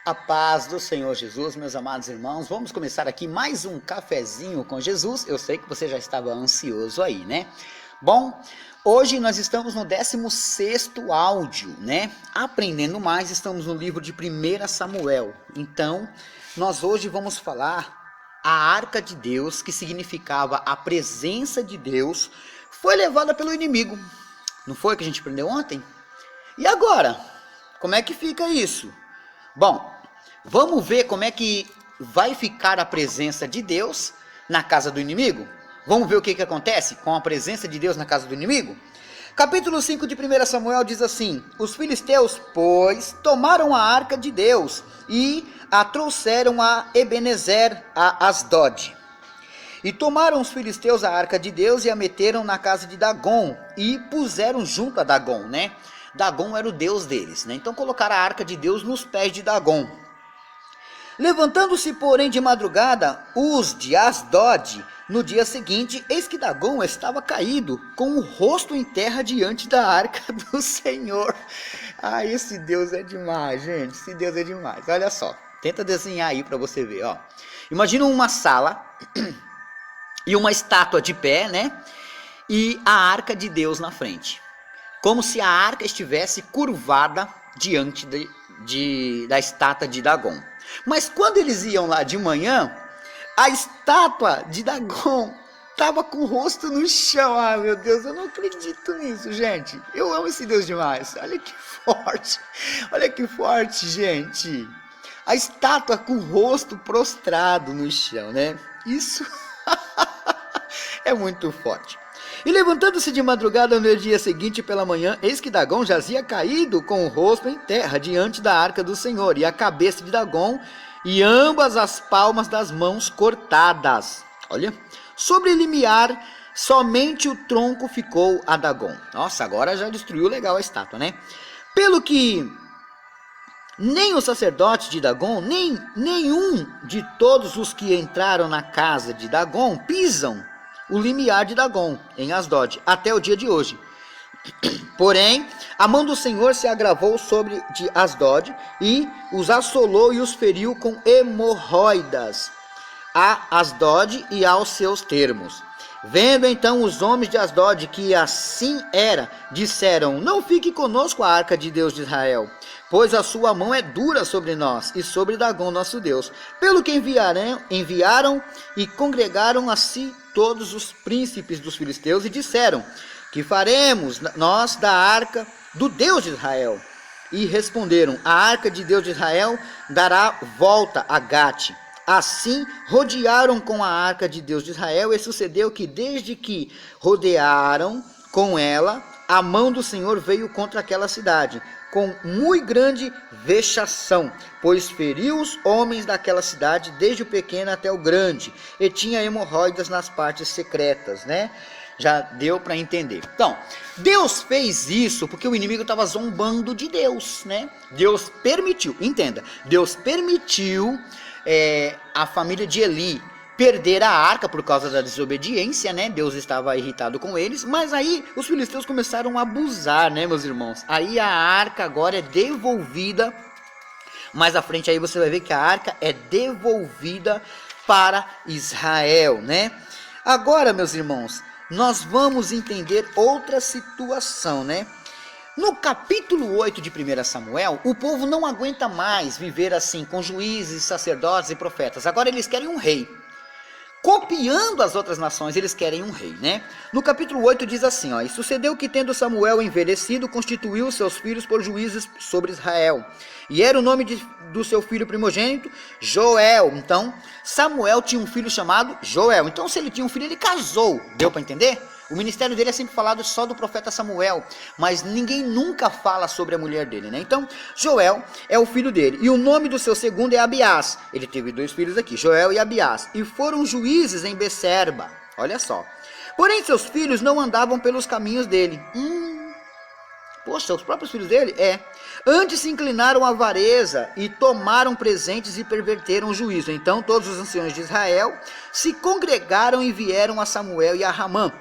A paz do Senhor Jesus, meus amados irmãos. Vamos começar aqui mais um cafezinho com Jesus. Eu sei que você já estava ansioso aí, né? Bom, hoje nós estamos no 16º áudio, né? Aprendendo mais, estamos no livro de 1 Samuel. Então, nós hoje vamos falar a arca de Deus, que significava a presença de Deus, foi levada pelo inimigo. Não foi que a gente aprendeu ontem? E agora? Como é que fica isso? Bom, vamos ver como é que vai ficar a presença de Deus na casa do inimigo? Vamos ver o que acontece com a presença de Deus na casa do inimigo? Capítulo 5 de 1 Samuel diz assim: os filisteus, pois, tomaram a arca de Deus e a trouxeram a Ebenezer, a Asdod. E tomaram os filisteus a arca de Deus e a meteram na casa de Dagom e puseram junto a Dagom, né? Dagom era o deus deles, né? Então colocaram a arca de Deus nos pés de Dagom. Levantando-se, porém, de madrugada, os de Asdod, no dia seguinte, eis que Dagom estava caído, com o rosto em terra diante da arca do Senhor. Ah, esse Deus é demais, gente, esse Deus é demais. Olha só, tenta desenhar aí para você ver, ó. Imagina uma sala e uma estátua de pé, né? E a arca de Deus na frente. Como se a arca estivesse curvada diante da estátua de Dagom. Mas quando eles iam lá de manhã, a estátua de Dagom estava com o rosto no chão. Ah, meu Deus, eu não acredito nisso, gente. Eu amo esse Deus demais. Olha que forte, gente. A estátua com o rosto prostrado no chão, né? Isso é muito forte. E levantando-se de madrugada no dia seguinte pela manhã, eis que Dagom jazia caído com o rosto em terra diante da arca do Senhor, e a cabeça de Dagom e ambas as palmas das mãos cortadas. Olha, sobre limiar, somente o tronco ficou a Dagom. Nossa, agora já destruiu legal a estátua, né? Pelo que nem o sacerdote de Dagom, nem nenhum de todos os que entraram na casa de Dagom pisam o limiar de Dagom em Asdod, até o dia de hoje. Porém, a mão do Senhor se agravou sobre de Asdod e os assolou e os feriu com hemorroidas a Asdod e aos seus termos. Vendo então os homens de Asdod que assim era, disseram: não fique conosco a arca de Deus de Israel, pois a sua mão é dura sobre nós e sobre Dagom nosso Deus. Pelo que enviaram e congregaram a si todos os príncipes dos filisteus e disseram: que faremos nós da arca do Deus de Israel? E responderam: a arca de Deus de Israel dará volta a Gate. Assim rodearam com a arca de Deus de Israel, e sucedeu que desde que rodearam com ela, a mão do Senhor veio contra aquela cidade, com muito grande vexação, pois feriu os homens daquela cidade, desde o pequeno até o grande, e tinha hemorroidas nas partes secretas, né? Já deu para entender. Então, Deus fez isso porque o inimigo estava zombando de Deus, né? Deus permitiu, entenda, Deus permitiu a família de Eli perder a arca por causa da desobediência, né? Deus estava irritado com eles, mas aí os filisteus começaram a abusar, né, meus irmãos? Aí a arca agora é devolvida, mais à frente aí você vai ver que a arca é devolvida para Israel, né? Agora, meus irmãos, nós vamos entender outra situação, né? No capítulo 8 de 1 Samuel, o povo não aguenta mais viver assim, com juízes, sacerdotes e profetas. Agora eles querem um rei. Copiando as outras nações, eles querem um rei, né? No capítulo 8 diz assim, ó: e sucedeu que, tendo Samuel envelhecido, constituiu seus filhos por juízes sobre Israel. E era o nome do seu filho primogênito, Joel. Então, Samuel tinha um filho chamado Joel. Então, se ele tinha um filho, ele casou. Deu para entender? O ministério dele é sempre falado só do profeta Samuel, mas ninguém nunca fala sobre a mulher dele, né? Então, Joel é o filho dele, e o nome do seu segundo é Abiás. Ele teve dois filhos aqui, Joel e Abiás, e foram juízes em Becerba. Olha só. Porém, seus filhos não andavam pelos caminhos dele. Poxa, os próprios filhos dele? Antes se inclinaram à avareza e tomaram presentes e perverteram o juízo. Então, todos os anciões de Israel se congregaram e vieram a Samuel e a Ramã.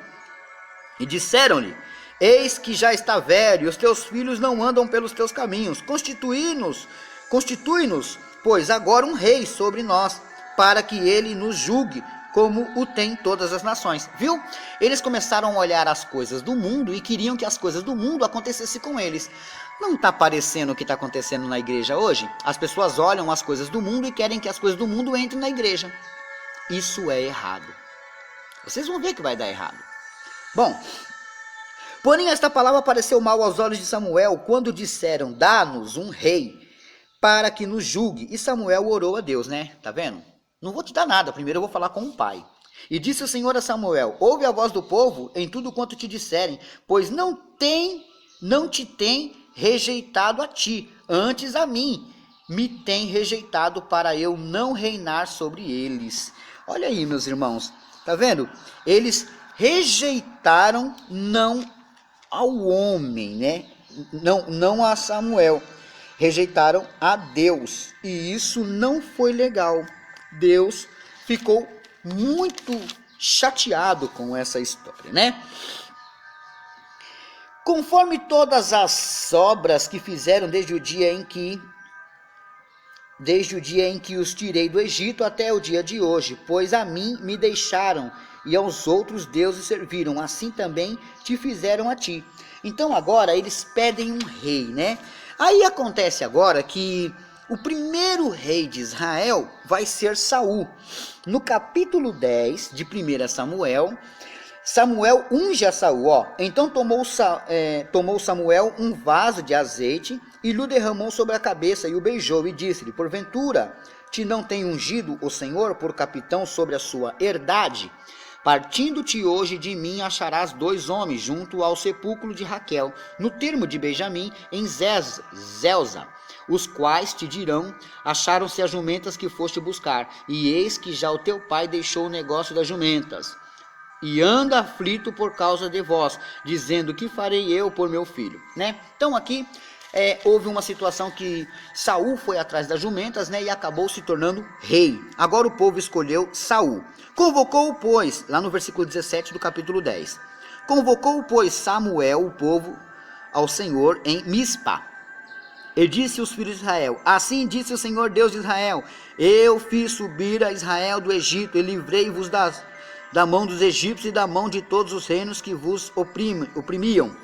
E disseram-lhe: eis que já está velho, e os teus filhos não andam pelos teus caminhos. Constitui-nos pois, agora um rei sobre nós, para que ele nos julgue, como o tem todas as nações. Viu? Eles começaram a olhar as coisas do mundo e queriam que as coisas do mundo acontecessem com eles. Não está parecendo o que está acontecendo na igreja hoje? As pessoas olham as coisas do mundo e querem que as coisas do mundo entrem na igreja. Isso é errado. Vocês vão ver que vai dar errado. Bom, porém esta palavra pareceu mal aos olhos de Samuel, quando disseram, dá-nos um rei, para que nos julgue. E Samuel orou a Deus, né? Tá vendo? Não vou te dar nada, primeiro eu vou falar com o pai. E disse o Senhor a Samuel, ouve a voz do povo em tudo quanto te disserem, pois não te tem rejeitado a ti, antes a mim me tem rejeitado para eu não reinar sobre eles. Olha aí, meus irmãos, tá vendo? Eles rejeitaram não ao homem, né? Não a Samuel, rejeitaram a Deus, e isso não foi legal. Deus ficou muito chateado com essa história, né? Conforme todas as obras que fizeram desde o dia em que os tirei do Egito até o dia de hoje, pois a mim me deixaram e aos outros deuses serviram, assim também te fizeram a ti. Então agora eles pedem um rei, né? Aí acontece agora que o primeiro rei de Israel vai ser Saul. No capítulo 10 de 1 Samuel, Samuel unge a Saul. Então tomou Samuel um vaso de azeite e lhe derramou sobre a cabeça e o beijou e disse-lhe, porventura te não tem ungido o Senhor por capitão sobre a sua herdade? Partindo-te hoje de mim acharás 2 homens junto ao sepulcro de Raquel, no termo de Benjamim, em Zelza, os quais te dirão, acharam-se as jumentas que foste buscar, e eis que já o teu pai deixou o negócio das jumentas, e anda aflito por causa de vós, dizendo, que farei eu por meu filho? Né? Então aqui houve uma situação que Saul foi atrás das jumentas, né, e acabou se tornando rei. Agora o povo escolheu Saul. Convocou, pois, lá no versículo 17 do capítulo 10, convocou, pois, Samuel, o povo, ao Senhor em Mispa. E disse os filhos de Israel, assim disse o Senhor Deus de Israel, eu fiz subir a Israel do Egito e livrei-vos da mão dos egípcios e da mão de todos os reinos que vos oprimiam.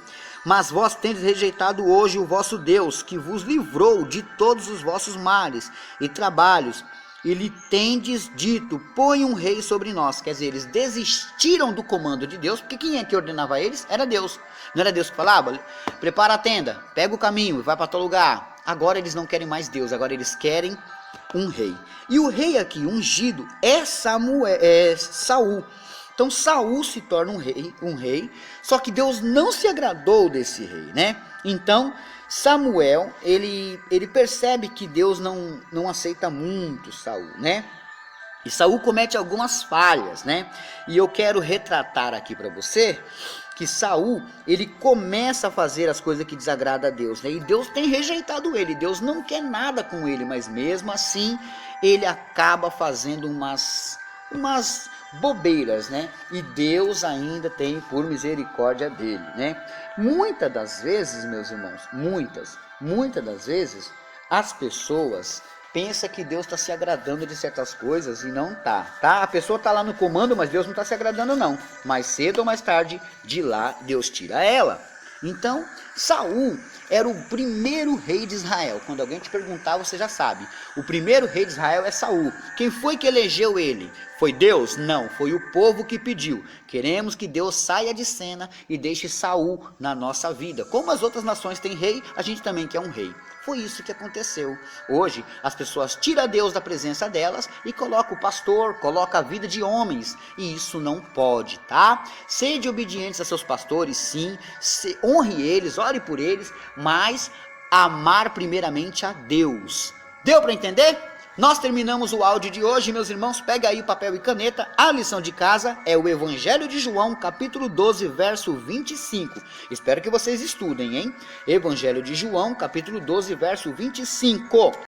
Mas vós tendes rejeitado hoje o vosso Deus, que vos livrou de todos os vossos males e trabalhos, e lhe tendes dito, põe um rei sobre nós. Quer dizer, eles desistiram do comando de Deus, porque quem é que ordenava eles? Era Deus. Não era Deus que falava? Prepara a tenda, pega o caminho e vai para tal lugar. Agora eles não querem mais Deus, agora eles querem um rei. E o rei aqui ungido é Saul. Então Saul se torna um rei, só que Deus não se agradou desse rei, né? Então Samuel, ele percebe que Deus não aceita muito Saul, né? E Saul comete algumas falhas, né? E eu quero retratar aqui para você que Saul, ele começa a fazer as coisas que desagradam a Deus, né? E Deus tem rejeitado ele, Deus não quer nada com ele, mas mesmo assim ele acaba fazendo umas bobeiras, né? E Deus ainda tem por misericórdia dele, né? Muitas das vezes, meus irmãos, muitas das vezes, as pessoas pensam que Deus está se agradando de certas coisas e não tá? A pessoa está lá no comando, mas Deus não está se agradando não. Mais cedo ou mais tarde, de lá Deus tira ela. Então, Saul era o primeiro rei de Israel. Quando alguém te perguntar, você já sabe. O primeiro rei de Israel é Saul. Quem foi que elegeu ele? Foi Deus? Não, foi o povo que pediu. Queremos que Deus saia de cena e deixe Saul na nossa vida. Como as outras nações têm rei, a gente também quer um rei. Foi isso que aconteceu. Hoje, as pessoas tiram Deus da presença delas e colocam o pastor, colocam a vida de homens. E isso não pode, tá? Sede obedientes a seus pastores, sim. Honre eles, ore por eles, mas amar primeiramente a Deus. Deu para entender? Nós terminamos o áudio de hoje, meus irmãos. Pega aí o papel e caneta. A lição de casa é o Evangelho de João, capítulo 12, verso 25. Espero que vocês estudem, hein? Evangelho de João, capítulo 12, verso 25.